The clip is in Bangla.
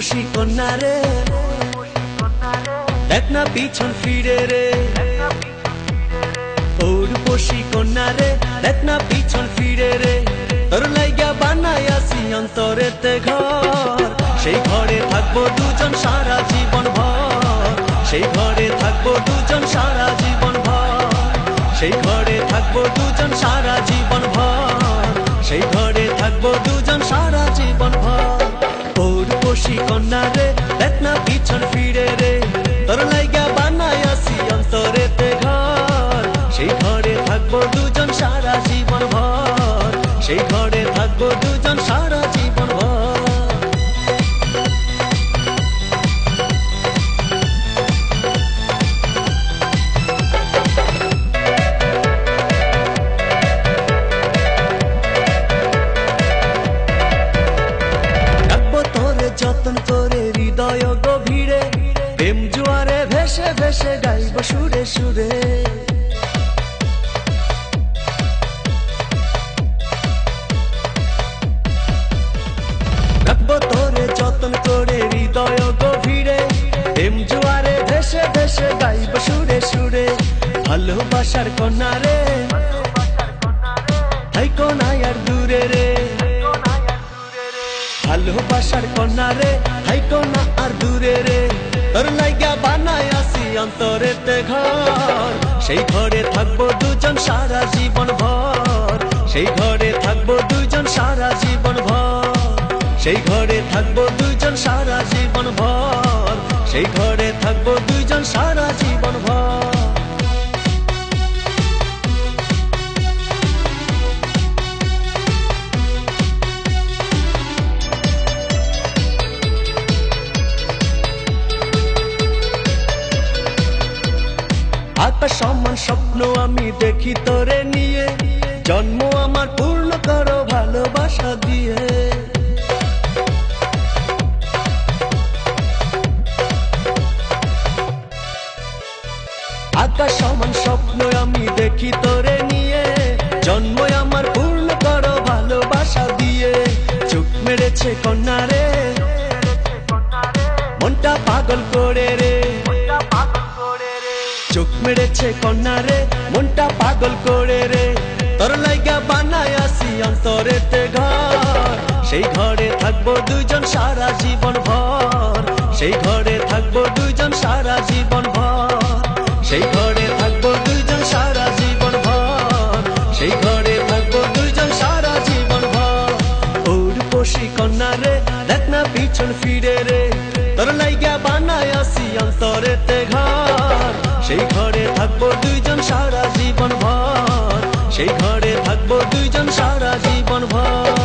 রূপসী কন্যা রে, দেখ না পিছন ফিরে রে। ও রূপসী কন্যা রে, দেখ না পিছন ফিরে রে। তোর লাইগা বানাইয়াছি অন্তরেতে ঘর, সেই ঘরে থাকবো দুজন সারা জীবন ভর। সেই ঘরে থাকবো দুজন সারা জীবন ভর। সেই ঘরে থাকবো দুজন সারা জীবন ভর। সেই ঘরে থাকবো দুজন সারা জীবন ভর। ও রূপসী কন্যা রে, দেখ না পিছন ফিরে রে। তোর লাইগা বানাইয়াছি অন্তরেতে ঘর, সেই ঘরে থাকবো দুজন সারা জীবন ভর। সেই ঘরে থাকবো দুজন সারা জীবন ভর। যতন করে হৃদয় গভীরে, প্রেম জোয়ারে ভেসে ভেসে গাইব সুরে সুরে। রাখবো তোরে যতন করে হৃদয় গভীরে, প্রেম জোয়ারে ভেসে ভেসে গাইব সুরে সুরে। ভালোবাসার কন্যা রে, থাইকো না আর দূরে রে। ভালোবাসার কন্যা রে, থাইকো না আর দূরে রে। তোর লাইগা বানাইয়াছি অন্তরেতে ঘর, সেই ঘরে থাকবো দুজন সারা জীবন ভর। সেই ঘরে থাকবো দুজন সারা জীবন ভর। সেই ঘরে থাকবো দুজন সারা জীবন ভর। সেই ঘরে থাকবো দুজন সারা জীবন ভর। আকাশ সমান স্বপ্ন আমি দেখি তোরে নিয়ে, জন্ম আমার পূর্ণ করো ভালোবাসা দিয়ে। আকাশ সমান স্বপ্ন আমি দেখি তোরে নিয়ে, জন্ম আমার পূর্ণ করো ভালোবাসা দিয়ে। চোখ মেরেছে কন্যা রে, মনটা পাগল করে রে। চোখ মেরেছে কন্যা রে, মনটা পাগল করে রে। তোর লাইগা বানাইয়াছি অন্তরেতে ঘর, সেই ঘরে থাকবো দুজন সারা জীবন ভর। সেই ঘরে থাকবো দুজন সারা জীবন ভর। সেই ঘরে থাকবো দুজন সারা জীবন ভর। সেই ঘরে থাকবো দুজন সারা জীবন ভর। ও রূপসী কন্যা রে, দেখ না পিছন ফিরে রে। তোর লাইগা বানাইয়াছি অন্তরেতে ঘর, সেই ঘরে থাকবো দুইজন সারা জীবন ভর। সেই ঘরে থাকবো দুইজন সারা জীবন ভর।